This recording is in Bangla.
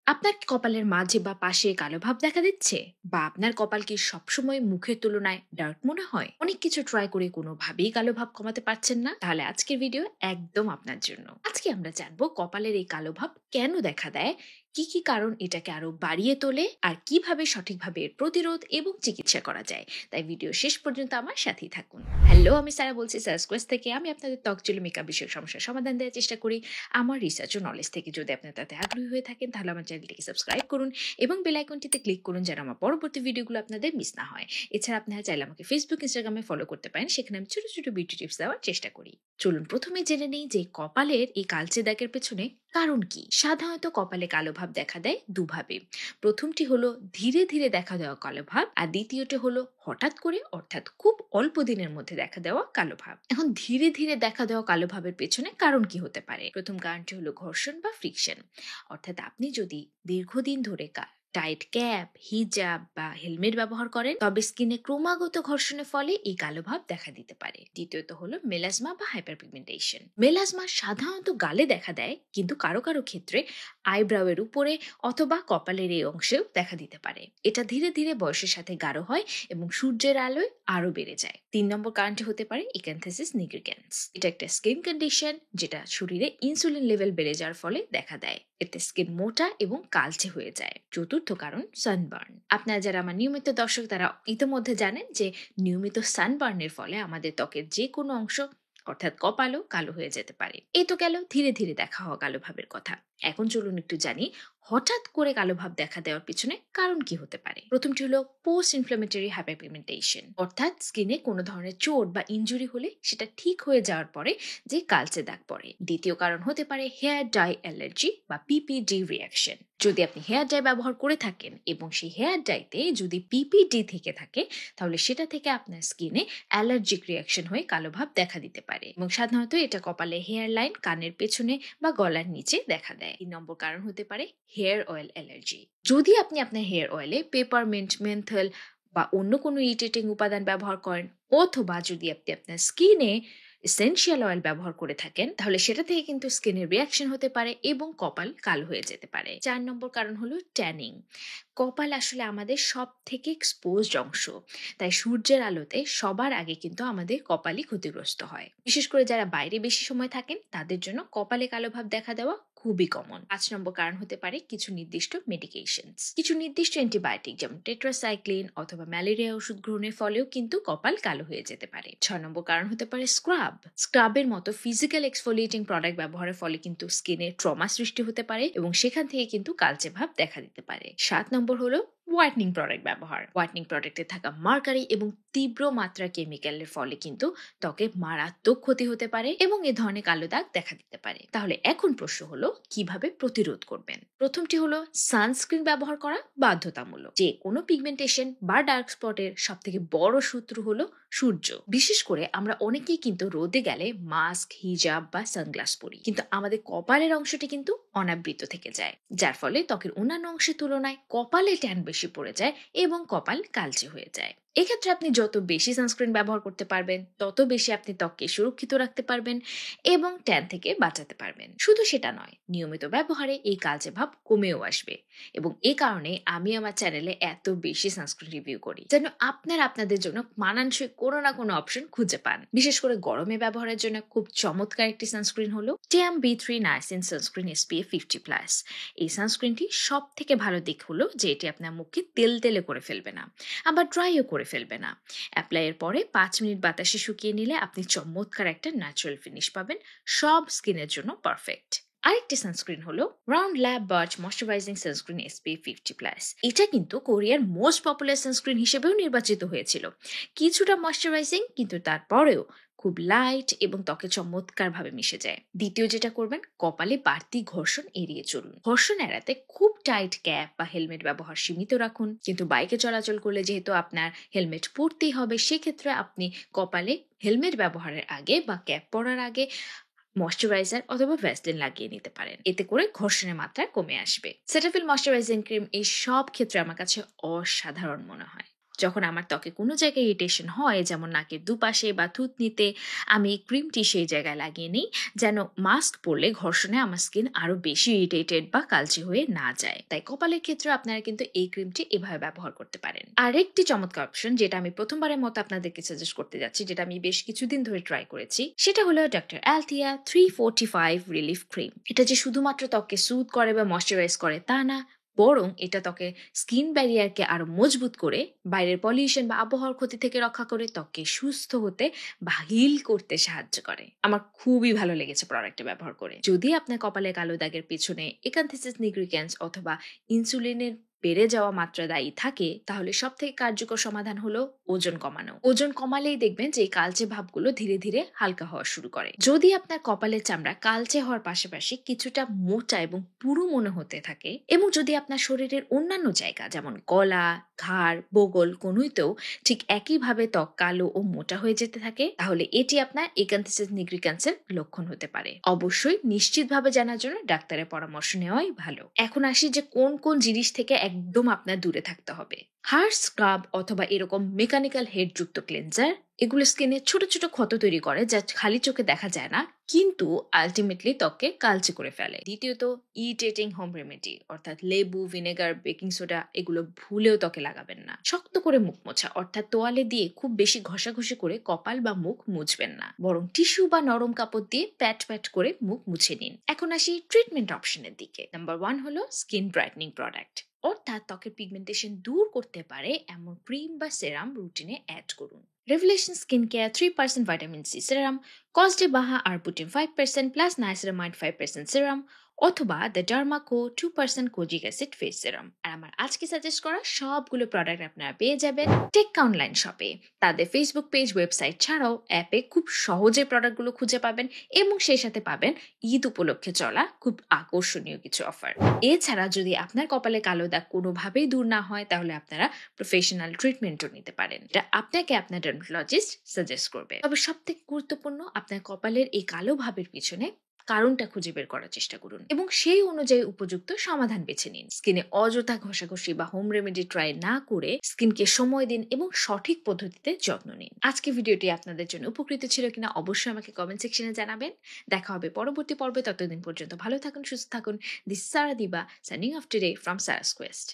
আপনার কি কপালের মাঝে বা পাশে কালো ভাব দেখা দিচ্ছে? বা আপনার কপাল কি সবসময় মুখের তুলনায় ডার্ক মনে হয়? অনেক কিছু ট্রাই করে কোনোভাবেই কালো ভাব কমাতে পারছেন না? তাহলে আজকের ভিডিও একদম আপনার জন্য। আজকে আমরা জানবো কপালের এই কালো ভাব কেন দেখা দেয়, কি কি কারণ এটাকে আরো বাড়িয়ে তোলে, আর কিভাবে সঠিকভাবে এর প্রতিরোধ এবং চিকিৎসা করা যায়। তাই ভিডিও শেষ পর্যন্ত আমার সাথেই থাকুন। হ্যালো, আমি সারা বলছি সার্চ থেকে। আমি আপনাদের ত্বক চুল মেকআপ বিষয়ক সমস্যার সমাধান দেওয়ার চেষ্টা করি আমার রিসার্চ ও নলেজ থেকে। যদি আপনার তাতে আগ্রহী হয়ে থাকেন তাহলে আমার চ্যানেলটিকে সাবস্ক্রাইব করুন এবং বেল আইকনটিতে ক্লিক করুন যেন আমার পরবর্তী ভিডিওগুলো আপনাদের মিস না হয়। এছাড়া আপনারা চাইলে আমাকে ফেসবুক, ইনস্টাগ্রামে ফলো করতে পারেন। সেখানে আমি ছোট ছোট বিউটি টিপস দেওয়ার চেষ্টা করি। চলুন প্রথমে জেনে নেই যে কপালের এই কালচে দাগের পেছনে কারণ কি। সাধারণত কপালে কালো ভাব দেখা দেয় দুভাবে। প্রথমটি হলো ধীরে ধীরে দেখা দেওয়া কালো ভাব, আর দ্বিতীয়টি হলো হঠাৎ করে, অর্থাৎ খুব অল্প দিনের মধ্যে দেখা দেওয়া কালো ভাব। এখন ধীরে ধীরে দেখা দেওয়া কালো ভাবের পেছনে কারণ কি হতে পারে? প্রথম কারণটি হলো ঘর্ষণ বা ফ্রিকশন, অর্থাৎ আপনি যদি দীর্ঘদিন ধরে টাইট ক্যাপ, হিজাব বা হেলমেট ব্যবহার করেন তবে স্কিনে ক্রমাগত ঘর্ষণের ফলে এই কালো ভাব দেখা দিতে পারে। দ্বিতীয়ত হলো মেলাজমা বা হাইপারপিগমেন্টেশন। মেলাজমা সাধারণত গালে দেখা দেয়, কিন্তু কারো কারো ক্ষেত্রে আইব্রাউ এর উপরে অথবা কপালের এই অংশেও দেখা দিতে পারে। এটা ধীরে ধীরে বয়সের সাথে গাঢ় হয় এবং সূর্যের আলোয় আরো বেড়ে যায়। 3 নম্বর কারণটি হতে পারে এক্যান্থেসিস নিগ্রিক্যান্স। এটা একটা স্কিন কন্ডিশন যেটা শরীরে ইনসুলিন লেভেল বেড়ে যাওয়ার ফলে দেখা দেয়। এতে স্কিন মোটা এবং কালচে হয়ে যায়। চতুর্থ কারণ সানবার্ন। আপনারা যারা আমার নিয়মিত দর্শক তারা ইতিমধ্যে জানেন যে নিয়মিত সানবার্নের ফলে আমাদের ত্বকের যে কোনো অংশ, অর্থাৎ কপালও কালো হয়ে যেতে পারে। এই তো গেল ধীরে ধীরে দেখা হওয়া কালো ভাবের কথা। এখন চলুন একটু জানি হঠাৎ করে কালো ভাব দেখা দেওয়ার পিছনে কারণ কি হতে পারে। প্রথমটি হলো পোস্ট ইনফ্লামেটরি হাইপারপিগমেন্টেশন, অর্থাৎ স্কিনে কোনো ধরনের চোট বা ইনজুরি হলে সেটা ঠিক হয়ে যাওয়ার পরে যে কালচে দাগ পড়ে। দ্বিতীয় কারণ হতে পারে হেয়ার ডাই অ্যালার্জি বা পিপিডি রিঅ্যাকশন। যদি আপনি হেয়ার ডাই ব্যবহার করে থাকেন এবং সেই হেয়ার ডাইতে যদি পিপিডি থেকে থাকে তাহলে সেটা থেকে আপনার স্কিনে অ্যালার্জিক রিঅ্যাকশন হয়ে কালো ভাব দেখা দিতে পারে, এবং সাধারণত এটা কপালে হেয়ার লাইন, কানের পেছনে বা গলার নিচে দেখা দেয়। 3 নম্বর কারণ হতে পারে হেয়ার অয়েল অ্যালার্জি। যদি আপনি আপনার হেয়ার অয়েলে পেপারমিন্ট, মেন্থল বা অন্য কোনো ইরিটেটিং উপাদান ব্যবহার করেন, অথবা যদি আপনি আপনার স্কিনে এসেনশিয়াল অয়েল ব্যবহার করে থাকেন তাহলে সেটা থেকে কিন্তু স্কিনের রিঅ্যাকশন হতে পারে এবং কপাল কালো হয়ে যেতে পারে। 4 নম্বর কারণ হলো ট্যানিং। কপাল আসলে আমাদের সব থেকে এক্সপোজড অংশ, তাই সূর্যের আলোতে সবার আগে কিন্তু আমাদের কপালই ক্ষতিগ্রস্ত হয়। বিশেষ করে যারা বাইরে বেশি সময় থাকেন তাদের জন্য কপালে কালো ভাব দেখা দেওয়া খুবই কমন। 5 নম্বর কারণ হতে পারে কিছু নির্দিষ্ট মেডিকেশনস। কিছু নির্দিষ্ট অ্যান্টিবায়োটিক যেমন টেট্রাসাইক্লিন অথবা ম্যালেরিয়া ওষুধ গ্রহণের ফলেও কিন্তু কপাল কালো হয়ে যেতে পারে। 6 নম্বর কারণ হতে পারে স্ক্রাবের মতো ফিজিক্যাল এক্সফোলিয়েটিং প্রোডাক্ট ব্যবহারের ফলে কিন্তু স্কিনে ট্রমা সৃষ্টি হতে পারে এবং সেখান থেকে কিন্তু কালচে ভাব দেখা দিতে পারে। 7 নম্বর হলো হোয়াইটনিং প্রোডাক্ট ব্যবহার। হোয়াইটনিং প্রোডাক্টে থাকা মার্কারি এবং তীব্র মাত্রার কেমিক্যালের ফলে কিন্তু ত্বকে মারাত্মক ক্ষতি হতে পারে এবং এ ধরনের কালো দাগ দেখা দিতে পারে। তাহলে এখন প্রশ্ন হলো কিভাবে প্রতিরোধ করবেন। প্রথমটি হলো সানস্ক্রিন ব্যবহার করা বাধ্যতামূলক। যে কোনো পিগমেন্টেশন বা ডার্ক স্পটের সব থেকে বড় শত্রু হলো সূর্য। বিশেষ করে আমরা অনেকেই কিন্তু রোদে গেলে মাস্ক, হিজাব বা সানগ্লাস পরি, কিন্তু আমাদের কপালের অংশটি কিন্তু অনাবৃত থেকে যায়, যার ফলে ত্বকের অন্যান্য অংশের তুলনায় কপালে ট্যান বেশি পড়ে যায় এবং কপাল কালচে হয়ে যায়। এক্ষেত্রে আপনি যত বেশি সানস্ক্রিন ব্যবহার করতে পারবেন তত বেশি আপনি ত্বককে সুরক্ষিত রাখতে পারবেন এবং ট্যান থেকে বাঁচাতে পারবেন। শুধু সেটা নয়, নিয়মিত ব্যবহারে এই কালচে ভাব কমেও আসবে, এবং এই কারণে আমি আমার চ্যানেলে এত বেশি সানস্ক্রিন রিভিউ করি যেন আপনাদের জন্য মানানসই কোনো না কোনো অপশন খুঁজে পান। বিশেষ করে গরমে ব্যবহারের জন্য খুব চমৎকার একটি সানস্ক্রিন হলো TMB3 নাইসিন সানস্ক্রিন SPF 50+। এই সানস্ক্রিনটি সব থেকে ভালো দিক হলো যে এটি আপনার মুখকে তেলে করে ফেলবে না, আবার ড্রাইও করে ফেলবে না। অ্যাপ্লাইয়ের পরে 5 মিনিট বাতাসে শুকিয়ে নিলে আপনি চমৎকার একটা ন্যাচারাল ফিনিশ পাবেন, সব স্কিনের জন্য পারফেক্ট। আরেকটি সানস্ক্রিন হলো round lab birch moisturising sunscreen SPF 50+। এটা কিন্তু কোরিয়ার মোস্ট পপুলার সানস্ক্রিন হিসেবেও নির্বাচিত হয়েছিল। কিছুটা ময়শ্চারাইজিং, কিন্তু তারপরেও খুব লাইট এবং ত্বকে চমৎকারভাবে মিশে যায়। দ্বিতীয় যেটা করবেন, কপালে বাড়তি ঘর্ষণ এড়িয়ে চলুন। ঘর্ষণ এড়াতে খুব টাইট ক্যাপ বা হেলমেট ব্যবহার সীমিত রাখুন, কিন্তু বাইকে চলাচল করলে যেহেতু আপনার হেলমেট পরতেই হবে, সেক্ষেত্রে আপনি কপালে হেলমেট ব্যবহারের আগে বা ক্যাপ পরার আগে ময়শ্চারাইজার অথবা ভ্যাসলিন লাগিয়ে নিতে পারেন। এতে করে ঘর্ষণের মাত্রা কমে আসবে। সেটাফিল ময়শ্চারাইজিং ক্রিম এই সব ক্ষেত্রে আমার কাছে অসাধারণ মনে হয়। যখন আমার ত্বকে কোনো জায়গায় ইরিটেশন হয়, যেমন নাকের দুপাশে বা থুতনিতে, আমি ক্রিমটি সেই জায়গায় লাগিয়ে নিই, যেন মাস্ক পরলে ঘর্ষণে আমার স্কিন আরো বেশি ইরিটেটেড বা কালচে হয়ে না যায়। তাই কপালের ক্ষেত্রে আপনারা কিন্তু এই ক্রিমটি এভাবে ব্যবহার করতে পারেন। আরেকটি চমৎকার অপশন যেটা আমি প্রথমবারের মতো আপনাদেরকে সাজেস্ট করতে যাচ্ছি, যেটা আমি বেশ কিছুদিন ধরে ট্রাই করেছি, সেটা হলো ডক্টর অ্যালথিয়া 345 রিলিফ ক্রিম। এটা যে শুধুমাত্র ত্বককে সুদ করে বা ময়শ্চারাইজ করে তা না, বরং এটা ত্বকের স্কিন ব্যারিয়ারকে আরো মজবুত করে, বাইরের পলিউশন বা আবহাওয়ার ক্ষতি থেকে রক্ষা করে, ত্বককে সুস্থ হতে বা হিল করতে সাহায্য করে। আমার খুবই ভালো লেগেছে প্রোডাক্টটা ব্যবহার করে। যদি আপনার কপালে কালো দাগের পিছনে একান্থিসিস নিগ্রিক্যান্স অথবা ইনসুলিনের বেড়ে যাওয়া মাত্রা দায়ী থাকে, তাহলে সব থেকে কার্যকর সমাধান হলো ওজন কমানো। ওজন কমালেই দেখবেন যে এই কালচে ভাবগুলো ধীরে ধীরে হালকা হওয়া শুরু করে। যদি আপনার কপালের চামড়া কালচে হওয়ার পাশাপাশি কিছুটা মোটা এবং পুরু মনে হতে থাকে, এবং যদি আপনার শরীরের অন্যান্য জায়গা যেমন গলা, ঘাড়, বগল, কনুইতেও ঠিক একইভাবে ত্বক কালো ও মোটা হয়ে যেতে থাকে, তাহলে এটি আপনার একান্থিসিস নিগ্রিক্যান্সের লক্ষণ হতে পারে। অবশ্যই নিশ্চিতভাবে জানার জন্য ডাক্তারের পরামর্শ নেওয়াই ভালো। এখন আসি যে কোন কোন জিনিস থেকে একদম আপনার দূরে থাকতে হবে। হার্শ স্ক্রাব অথবা এরকম মেকানিক্যাল হেড যুক্ত ক্লেনজার, এগুলো স্কিনে ছোট ছোট ক্ষত তৈরি করে যা খালি চোখে দেখা যায় না, কিন্তু আলটিমেটলি ত্বককে কালচে করে ফেলে। দ্বিতীয়ত, ইরিটেটিং হোম রেমেডি অর্থাৎ লেবু, ভিনেগার, বেকিং সোডা এগুলো ভুলেও ত্বকে লাগাবেন না। শক্ত করে মুখ মোছা অর্থাৎ তোয়ালে দিয়ে খুব বেশি ঘষাঘষি করে কপাল বা মুখ মুছবেন না, বরং টিস্যু বা নরম কাপড় দিয়ে প্যাট প্যাট করে মুখ মুছে নিন। এখন আসি ট্রিটমেন্ট অপশনের দিকে। নাম্বার 1 হলো স্কিন ব্রাইটনিং প্রোডাক্ট, অর্থাৎ ত্বকের পিগমেন্টেশন দূর করতে পারে এমন ক্রিম বা সেরাম রুটিনে অ্যাড করুন। Revelation skin care 3% vitamin C serum, Cos De Baha arbutin 5% plus niacinamide 5% serum, অথবা the Derma Co 2% kojic acid face serum. আর আমার আজকে সাজেস্ট করা সবগুলো প্রোডাক্ট আপনারা পেয়ে যাবেন টেক্কা অনলাইন শপে। তাদের ফেসবুক পেজ, ওয়েবসাইট ছাড়াও অ্যাপে খুব সহজে প্রোডাক্টগুলো খুঁজে পাবেন, এবং সেই সাথে পাবেন ঈদ উপলক্ষে চলা খুব আকর্ষণীয় কিছু অফার। এছাড়া যদি আপনার কপালে কালো দাগ কোনোভাবেই দূর না হয়, তাহলে আপনারা প্রফেশনাল ট্রিটমেন্টও নিতে পারেন। এটা আপনাকে আপনার ডার্মাটোলজিস্ট সাজেস্ট করবে। তবে সবথেকে গুরুত্বপূর্ণ, আপনার কপালের এই কালো ভাবের পিছনে কারণটা খুঁজে বের করার চেষ্টা করুন এবং সেই অনুযায়ী উপযুক্ত সমাধান বেছে নিন। স্কিনে অযথা ঘষাঘষি বা হোম রেমেডি ট্রাই না করে স্কিনকে সময় দিন এবং সঠিক পদ্ধতিতে যত্ন নিন। আজকে ভিডিওটি আপনাদের জন্য উপকৃত ছিল কিনা অবশ্যই আমাকে কমেন্ট সেকশনে জানাবেন। দেখা হবে পরবর্তী পর্বে। ততদিন পর্যন্ত ভালো থাকুন, সুস্থ থাকুন। This is Sarah Diba signing off today from Sarah's Quest.